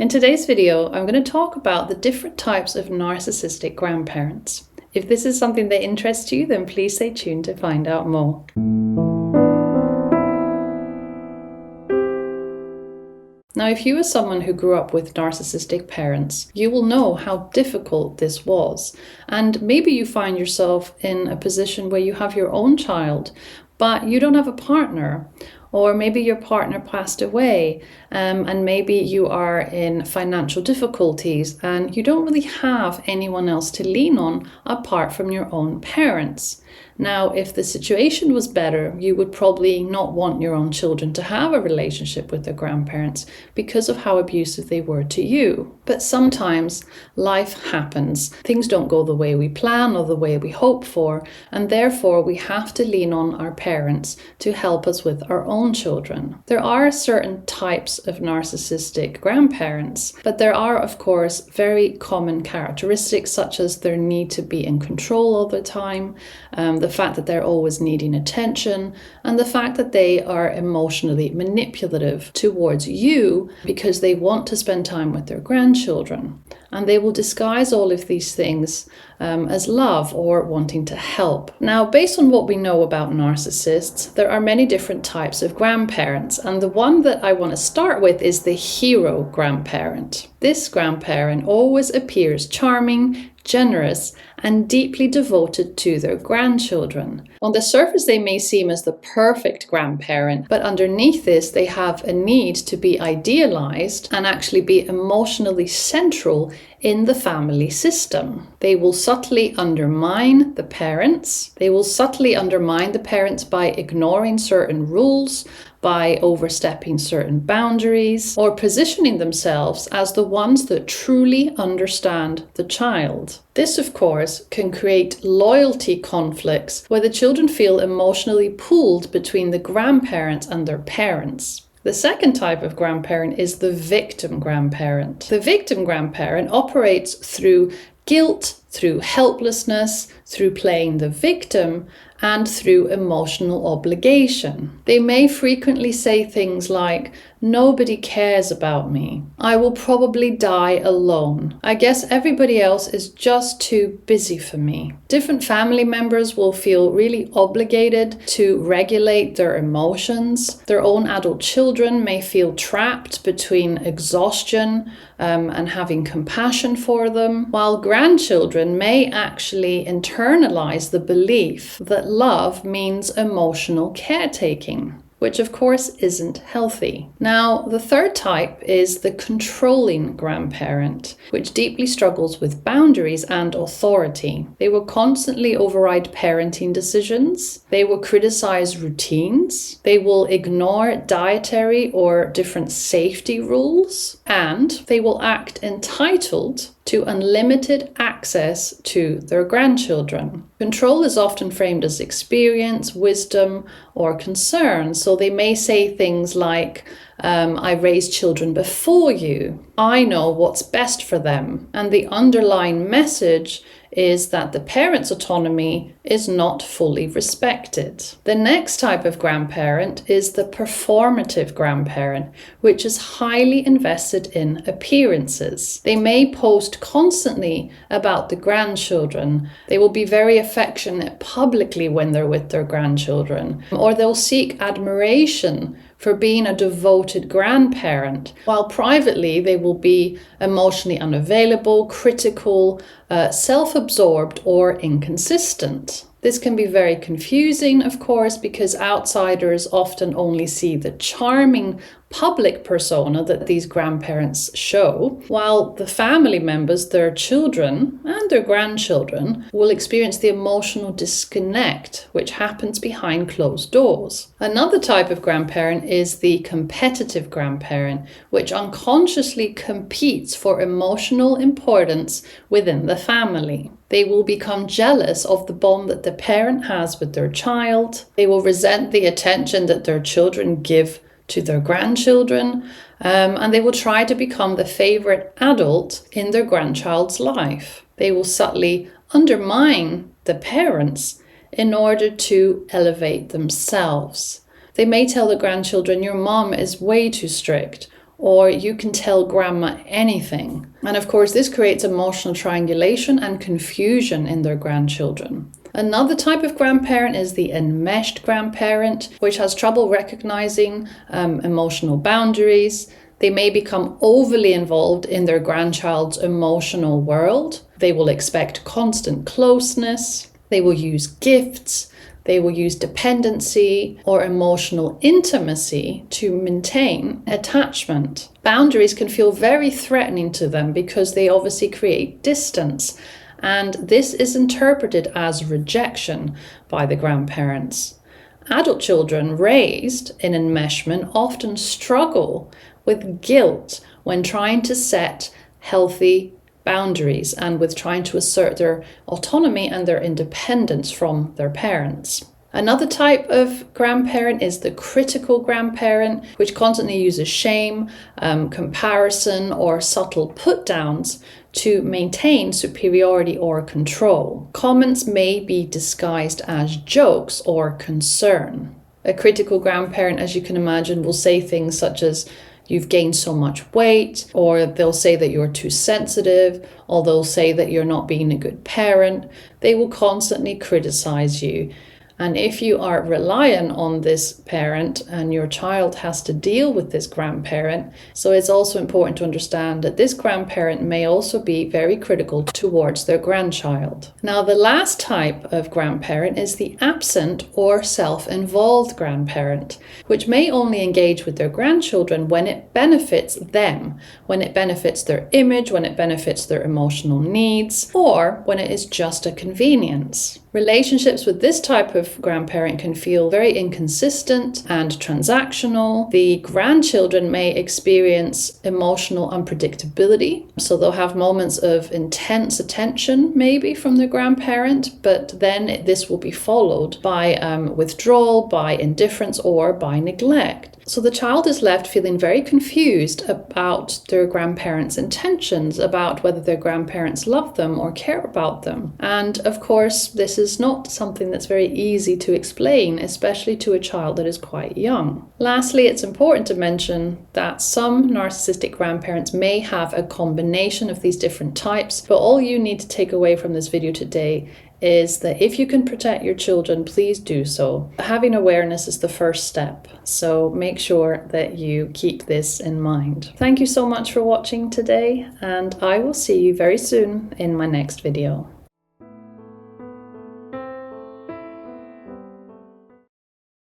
In today's video, I'm going to talk about the different types of narcissistic grandparents. If this is something that interests you, then please stay tuned to find out more. Now, if you are someone who grew up with narcissistic parents, you will know how difficult this was. And maybe you find yourself in a position where you have your own child, but you don't have a partner. Or maybe your partner passed away, and maybe you are in financial difficulties and you don't really have anyone else to lean on apart from your own parents. Now, if the situation was better, you would probably not want your own children to have a relationship with their grandparents because of how abusive they were to you. But sometimes life happens. Things don't go the way we plan or the way we hope for, and therefore we have to lean on our parents to help us with our own children. There are certain types of narcissistic grandparents, but there are, of course, very common characteristics such as their need to be in control all the time, the fact that they're always needing attention, and the fact that they are emotionally manipulative towards you because they want to spend time with their grandchildren. And they will disguise all of these things as love or wanting to help. Now, based on what we know about narcissists, there are many different types of grandparents, and the one that I want to start with is the hero grandparent. This grandparent always appears charming, generous, and deeply devoted to their grandchildren. On the surface, they may seem as the perfect grandparent, but underneath this, they have a need to be idealized and actually be emotionally central in the family system. They will subtly undermine the parents. They will subtly undermine the parents by ignoring certain rules, by overstepping certain boundaries, or positioning themselves as the ones that truly understand the child. This, of course, can create loyalty conflicts where the children feel emotionally pulled between the grandparents and their parents. The second type of grandparent is the victim grandparent. The victim grandparent operates through guilt, through helplessness, through playing the victim, and through emotional obligation. They may frequently say things like, "Nobody cares about me. I will probably die alone. I guess everybody else is just too busy for me." Different family members will feel really obligated to regulate their emotions. Their own adult children may feel trapped between exhaustion and having compassion for them, while grandchildren may actually internalize the belief that love means emotional caretaking, which of course isn't healthy. Now, the third type is the controlling grandparent, which deeply struggles with boundaries and authority. They will constantly override parenting decisions. They will criticize routines. They will ignore dietary or different safety rules. And they will act entitled to unlimited access to their grandchildren. Control is often framed as experience, wisdom, or concern. So they may say things like, I raised children before you. I know what's best for them. And the underlying message is that the parent's autonomy is not fully respected. The next type of grandparent is the performative grandparent, which is highly invested in appearances. They may post constantly about the grandchildren. They will be very affectionate publicly when they're with their grandchildren, or they'll seek admiration for being a devoted grandparent, while privately they will be emotionally unavailable, critical, self-absorbed, or inconsistent. This can be very confusing, of course, because outsiders often only see the charming public persona that these grandparents show, while the family members, their children and their grandchildren, will experience the emotional disconnect, which happens behind closed doors. Another type of grandparent is the competitive grandparent, which unconsciously competes for emotional importance within the family. They will become jealous of the bond that the parent has with their child. They will resent the attention that their children give to their grandchildren, and they will try to become the favorite adult in their grandchild's life. They will subtly undermine the parents in order to elevate themselves. They may tell the grandchildren, "Your mom is way too strict," or you can tell grandma anything. And of course, this creates emotional triangulation and confusion in their grandchildren. Another type of grandparent is the enmeshed grandparent, which has trouble recognizing emotional boundaries. They may become overly involved in their grandchild's emotional world. They will expect constant closeness. They will use gifts. They will use dependency or emotional intimacy to maintain attachment. Boundaries can feel very threatening to them because they obviously create distance, and this is interpreted as rejection by the grandparents. Adult children raised in enmeshment often struggle with guilt when trying to set healthy boundaries and with trying to assert their autonomy and their independence from their parents. Another type of grandparent is the critical grandparent, which constantly uses shame, comparison, or subtle put-downs to maintain superiority or control. Comments may be disguised as jokes or concern. A critical grandparent, as you can imagine, will say things such as, "You've gained so much weight," or they'll say that you're too sensitive, or they'll say that you're not being a good parent. They will constantly criticize you. And if you are reliant on this parent and your child has to deal with this grandparent, so it's also important to understand that this grandparent may also be very critical towards their grandchild. Now, the last type of grandparent is the absent or self-involved grandparent, which may only engage with their grandchildren when it benefits them, when it benefits their image, when it benefits their emotional needs, or when it is just a convenience. Relationships with this type of grandparent can feel very inconsistent and transactional. The grandchildren may experience emotional unpredictability. So they'll have moments of intense attention maybe from their grandparent, but then this will be followed by withdrawal, by indifference, or by neglect. So the child is left feeling very confused about their grandparents' intentions, about whether their grandparents love them or care about them. And of course, this is not something that's very easy to explain, especially to a child that is quite young. Lastly, it's important to mention that some narcissistic grandparents may have a combination of these different types, but all you need to take away from this video today is that if you can protect your children, please do so. Having awareness is the first step, so make sure that you keep this in mind. Thank you so much for watching today, and I will see you very soon in my next video.